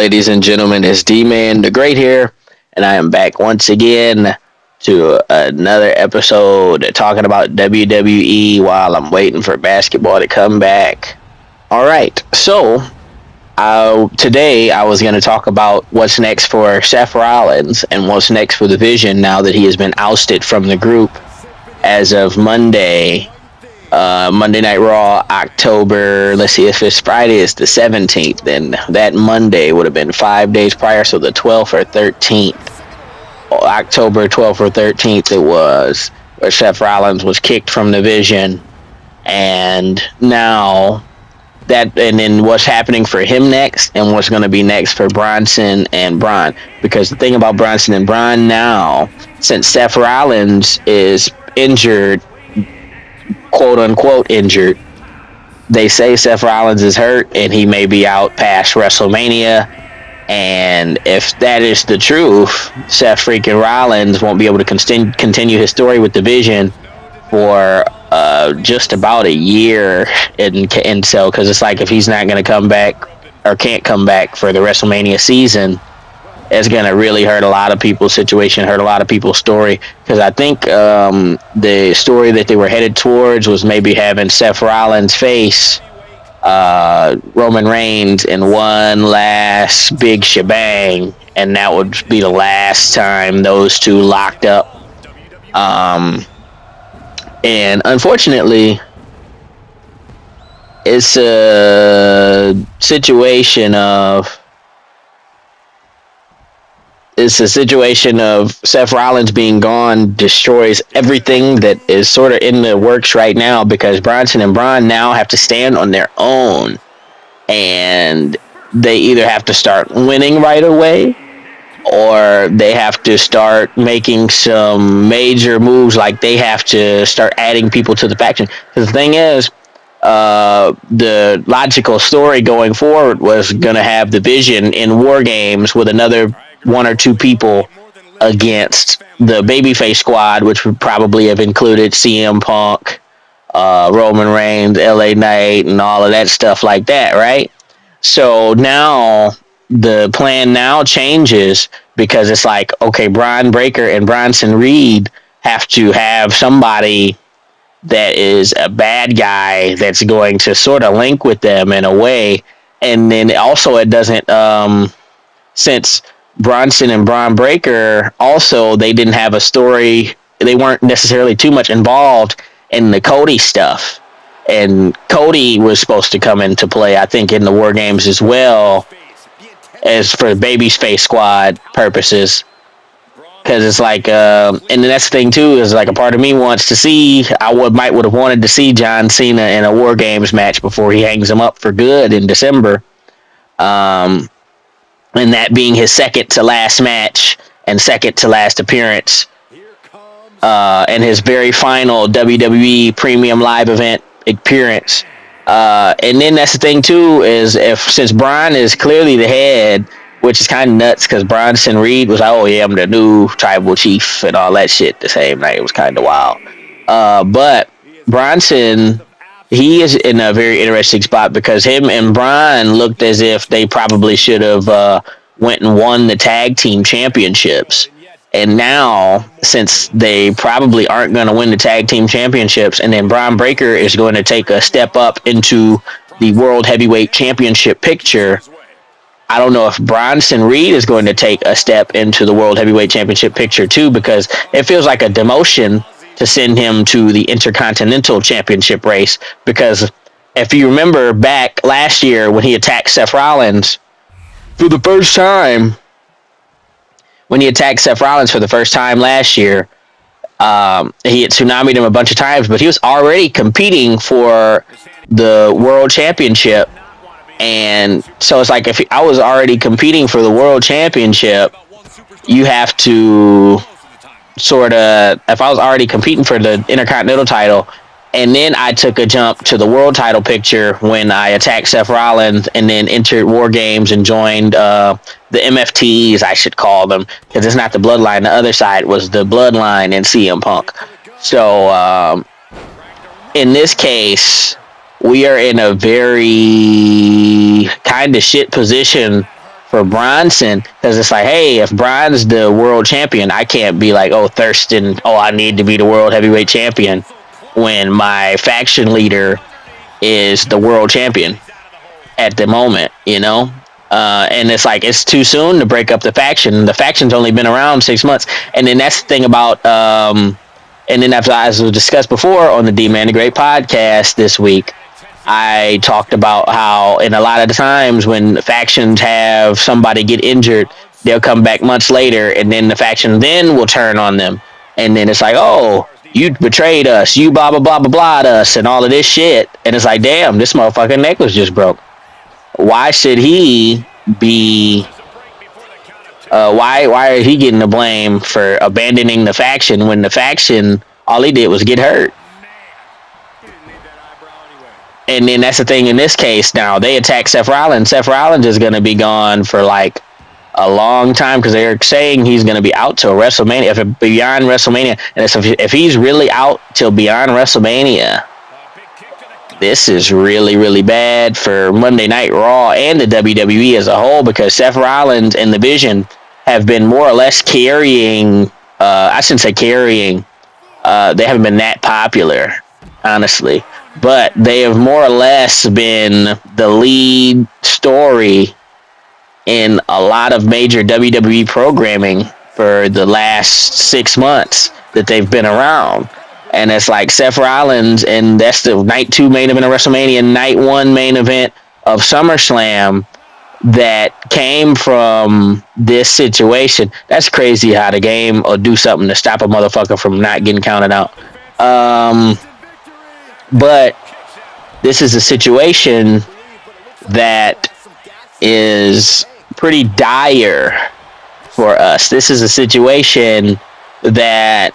ladies and gentlemen? It's D-Man the Great here, and I am back once again to another episode talking about WWE while I'm waiting for basketball to come back. All right, so today I was going to talk about what's next for Seth Rollins and what's next for the Vision now that he has been ousted from the group as of Monday Night Raw, October, let's see, if it's Friday, it's the 17th, then that Monday would have been 5 days prior, so the 12th or 13th. October 12th or 13th it was, where Seth Rollins was kicked from the Vision, and now and then what's happening for him next, and what's going to be next for Bronson and Braun, because the thing about Bronson and Braun now, since Seth Rollins is injured, quote unquote injured. They say Seth Rollins is hurt and he may be out past WrestleMania. And if that is the truth, Seth freaking Rollins won't be able to continue his story with the Vision for just about a year. And so, because it's like if he's not going to come back or can't come back for the WrestleMania season, it's going to really hurt a lot of people's situation, hurt a lot of people's story. Because I think the story that they were headed towards was maybe having Seth Rollins face Roman Reigns in one last big shebang. And that would be the last time those two locked up. And unfortunately, it's a situation of Seth Rollins being gone destroys everything that is sort of in the works right now, because Bronson and Braun now have to stand on their own, and they either have to start winning right away or they have to start making some major moves, like they have to start adding people to the faction. Because the thing is, the logical story going forward was going to have the Vision in War Games with another one or two people against the babyface squad, which would probably have included CM Punk, Roman Reigns, LA Knight, and all of that stuff like that, right? So now the plan now changes, because it's like, okay, Braun Breaker and Bronson Reed have to have somebody that is a bad guy that's going to sort of link with them in a way. And then also it doesn't, since Bronson and Braun Breaker also, they didn't have a story. They weren't necessarily too much involved in the Cody stuff. And Cody was supposed to come into play, I think, in the War Games as well, as for Babyface Squad purposes. Because it's like, and then that's the thing too, is like a part of me wants to see, might would have wanted to see John Cena in a War Games match before he hangs him up for good in December. And that being his second to last match and second to last appearance, and his very final WWE Premium Live event appearance. And then that's the thing too, is since Braun is clearly the head, which is kind of nuts, because Bronson Reed was like, oh yeah, I'm the new tribal chief and all that shit the same night. It was kind of wild. But Bronson, he is in a very interesting spot, because him and Braun looked as if they probably should have went and won the tag team championships. And now, since they probably aren't going to win the tag team championships, and then Braun Breaker is going to take a step up into the World Heavyweight Championship picture, I don't know if Bronson Reed is going to take a step into the World Heavyweight Championship picture too, because it feels like a demotion to send him to the Intercontinental Championship race. Because if you remember back last year when he attacked Seth Rollins for the first time, last year, he had tsunami'd him a bunch of times, but he was already competing for the World Championship. And so it's like, if I was already competing for the World Championship, you have to sort of, if I was already competing for the Intercontinental title, and then I took a jump to the world title picture when I attacked Seth Rollins and then entered War Games and joined the MFTs, I should call them, because it's not the Bloodline. The other side was the Bloodline and CM Punk. So in this case, we are in a very kind of shit position for Bronson because it's like, hey, if Bron's the world champion, I can't be like, oh, Thurston, oh, I need to be the world heavyweight champion when my faction leader is the world champion at the moment, you know? And it's like, it's too soon to break up the faction. The faction's only been around 6 months. And then that's the thing about, and then as was discussed before on the D Man the Great podcast this week, I talked about how in a lot of the times when factions have somebody get injured, they'll come back months later and then the faction then will turn on them. And then it's like, oh, you betrayed us, you blah, blah, blah, blah, blah us and all of this shit. And it's like, damn, this motherfucking necklace just broke. Why should he be why is he getting the blame for abandoning the faction when the faction all he did was get hurt? And then that's the thing in this case now. They attack Seth Rollins. Seth Rollins is going to be gone for like a long time because they're saying he's going to be out till WrestleMania, if beyond WrestleMania. And if he's really out till beyond WrestleMania, this is really, really bad for Monday Night Raw and the WWE as a whole because Seth Rollins and the Vision have been more or less carrying, I shouldn't say carrying, they haven't been that popular, honestly. But they have more or less been the lead story in a lot of major WWE programming for the last 6 months that they've been around. And it's like Seth Rollins, and that's the night 2 main event of WrestleMania, night 1 main event of SummerSlam that came from this situation. That's crazy how the game will do something to stop a motherfucker from not getting counted out. But this is a situation that is pretty dire for us. This is a situation that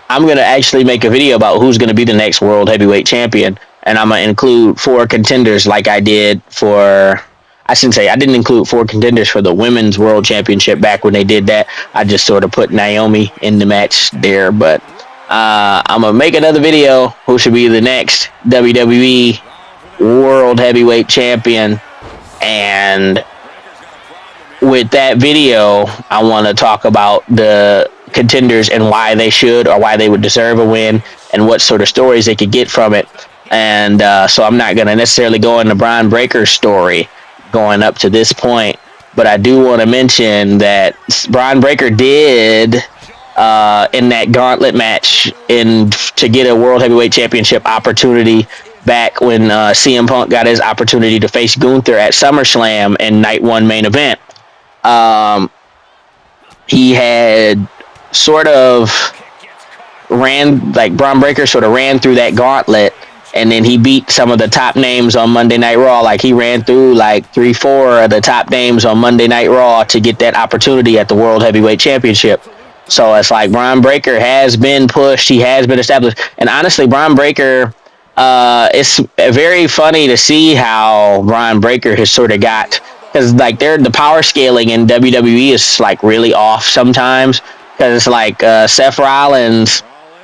I'm going to actually make a video about who's going to be the next world heavyweight champion. And I'm going to include 4 contenders like I did for, I shouldn't say, I didn't include 4 contenders for the women's world championship back when they did that. I just sort of put Naomi in the match there. But I'm going to make another video who should be the next WWE world heavyweight champion. And with that video, I want to talk about the contenders and why they should or why they would deserve a win and what sort of stories they could get from it. And so I'm not going to necessarily go into Bron Breakker's story going up to this point, but I do want to mention that Bron Breakker did in that gauntlet match to get a World Heavyweight Championship opportunity back when CM Punk got his opportunity to face Gunther at SummerSlam in night 1 main event. He had sort of Bron Breakker sort of ran through that gauntlet, and then he beat some of the top names on Monday Night Raw. Like he ran through like 3-4 of the top names on Monday Night Raw to get that opportunity at the World Heavyweight Championship. So it's like Bron Breakker has been pushed. He has been established. And honestly, Bron Breakker, it's very funny to see how Bron Breakker has sort of got, because like the power scaling in WWE is like really off sometimes. Because it's like Seth Rollins,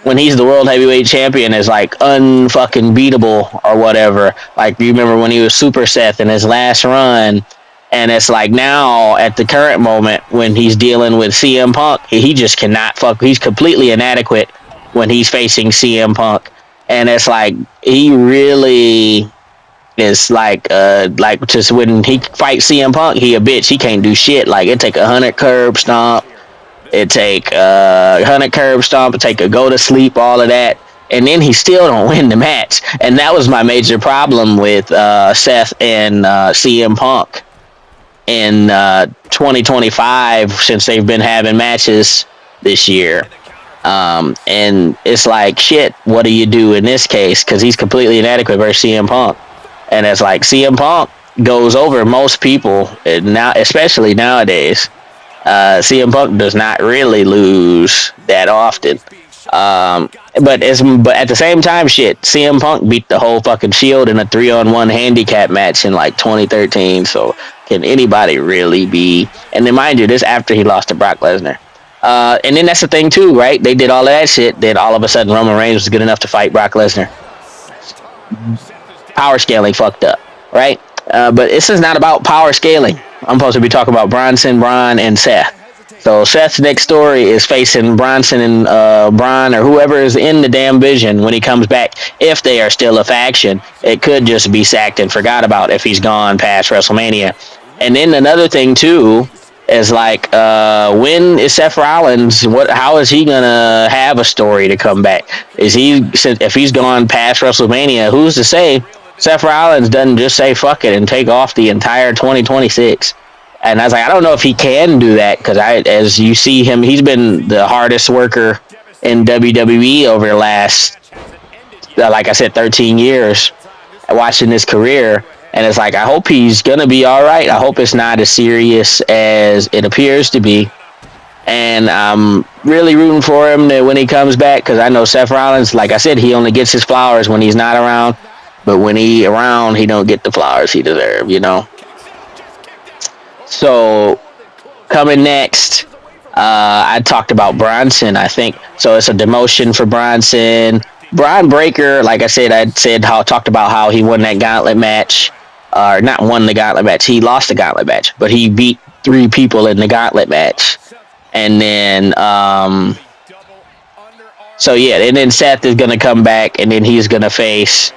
when he's the World Heavyweight Champion, is like unfucking beatable or whatever. Like you remember when he was Super Seth in his last run. And it's like now, at the current moment, when he's dealing with CM Punk, he just cannot fuck. He's completely inadequate when he's facing CM Punk. And it's like, he really is like just when he fights CM Punk, he a bitch. He can't do shit. Like, it take 100 curb stomp. It take 100 curb stomp. It take a go to sleep, all of that. And then he still don't win the match. And that was my major problem with Seth and CM Punk in 2025 since they've been having matches this year. And it's like, shit, what do you do in this case? Because he's completely inadequate versus CM Punk. And it's like CM Punk goes over most people, now, especially nowadays. CM Punk does not really lose that often. But at the same time, shit, CM Punk beat the whole fucking Shield in a 3-on-1 handicap match in like 2013. So can anybody really be? And then mind you, this after he lost to Brock Lesnar. And then that's the thing too, right? They did all of that shit. Then all of a sudden Roman Reigns was good enough to fight Brock Lesnar. Power scaling fucked up, right? But this is not about power scaling. I'm supposed to be talking about Bronson, Braun, and Seth. So Seth's next story is facing Bronson and Braun or whoever is in the damn vision when he comes back. If they are still a faction, it could just be sacked and forgot about if he's gone past WrestleMania. And then another thing too is like, when is Seth Rollins? How is he gonna have a story to come back? Is he if he's gone past WrestleMania? Who's to say Seth Rollins doesn't just say fuck it and take off the entire 2026? And I was like, I don't know if he can do that because as you see him, he's been the hardest worker in WWE over the last, like I said, 13 years watching his career. And it's like, I hope he's going to be all right. I hope it's not as serious as it appears to be. And I'm really rooting for him when he comes back because I know Seth Rollins, like I said, he only gets his flowers when he's not around. But when he around, he don't get the flowers he deserves. So coming next, I talked about Bronson, I think. So it's a demotion for Bronson. Braun Breaker, like I said, talked about how he won that gauntlet match. Or not won the gauntlet match. He lost the gauntlet match, but he beat 3 people in the gauntlet match. And then, so yeah, and then Seth is going to come back, and then he's going to face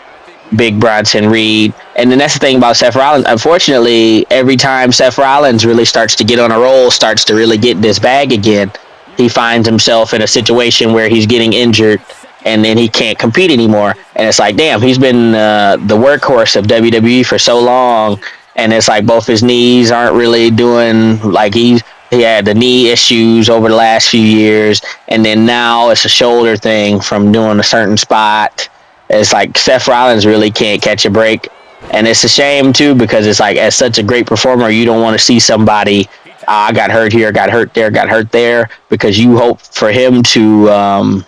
Big Bronson Reed. And then that's the thing about Seth Rollins. Unfortunately, every time Seth Rollins really starts to get on a roll, starts to really get in his bag again, he finds himself in a situation where he's getting injured and then he can't compete anymore. And it's like, damn, he's been the workhorse of WWE for so long. And it's like both his knees aren't really doing, like he had the knee issues over the last few years. And then now it's a shoulder thing from doing a certain spot. It's like Seth Rollins really can't catch a break. And it's a shame, too, because it's like, as such a great performer, you don't want to see somebody, I got hurt here, got hurt there, because you hope for him to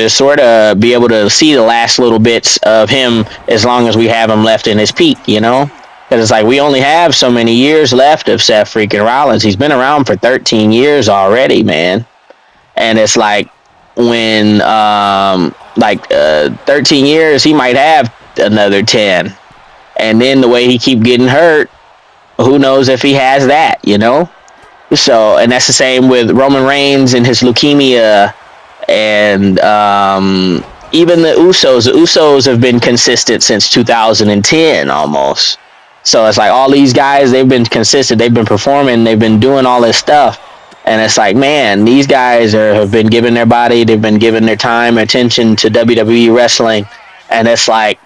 sort of be able to see the last little bits of him as long as we have him left in his peak. Because it's like we only have so many years left of Seth freaking Rollins. He's been around for 13 years already, man. And it's like, when 13 years, he might have another 10. And then the way he keep getting hurt, who knows if he has that. So, and that's the same with Roman Reigns and his leukemia, and even the Usos. The Usos have been consistent since 2010 almost. So it's like all these guys, they've been consistent, they've been performing, they've been doing all this stuff. And it's like, man, these guys have been giving their body, they've been giving their time, attention to WWE wrestling. And it's like,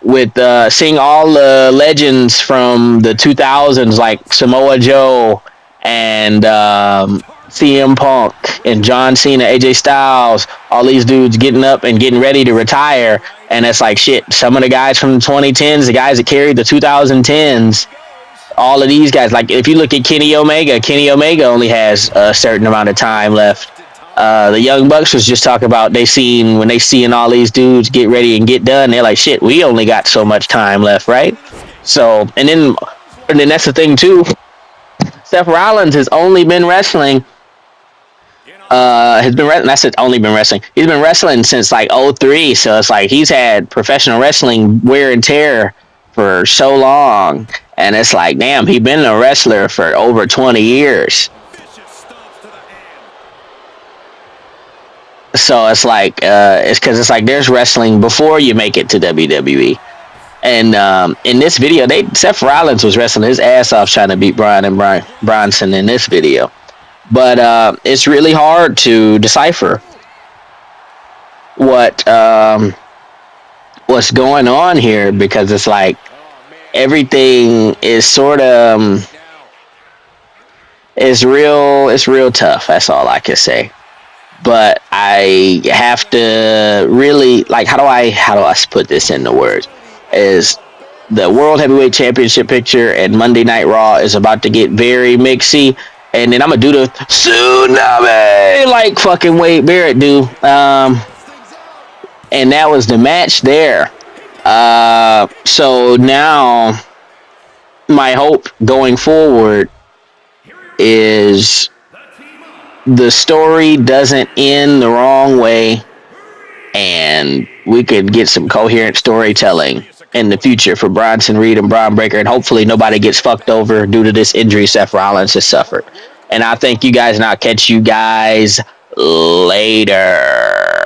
with seeing all the legends from the 2000s, like Samoa Joe and CM Punk and John Cena, AJ Styles, all these dudes getting up and getting ready to retire. And it's like, shit, some of the guys from the 2010s, the guys that carried the 2010s, all of these guys, like if you look at Kenny Omega only has a certain amount of time left. The Young Bucks was just talking about when they seeing all these dudes get ready and get done, they're like, shit, we only got so much time left, right? So, and then that's the thing too. Seth Rollins has only been wrestling. He's been wrestling since like '03. So it's like he's had professional wrestling wear and tear for so long. And it's like, damn, he's been a wrestler for over 20 years. So it's like, it's because it's like there's wrestling before you make it to WWE. And in this video, Seth Rollins was wrestling his ass off trying to beat Bronson in this video. But it's really hard to decipher what's going on here, because it's like everything is sort of it's real tough. That's all I can say. But I have to really, like, how do I put this into words? Is the World Heavyweight Championship picture and Monday Night Raw is about to get very mixy, and then I'm gonna do the tsunami like fucking Wade Barrett do. And that was the match there. So now my hope going forward is the story doesn't end the wrong way and we could get some coherent storytelling in the future for Bronson Reed and Braun Breaker, and hopefully nobody gets fucked over due to this injury Seth Rollins has suffered. And I thank you guys, and I'll catch you guys later.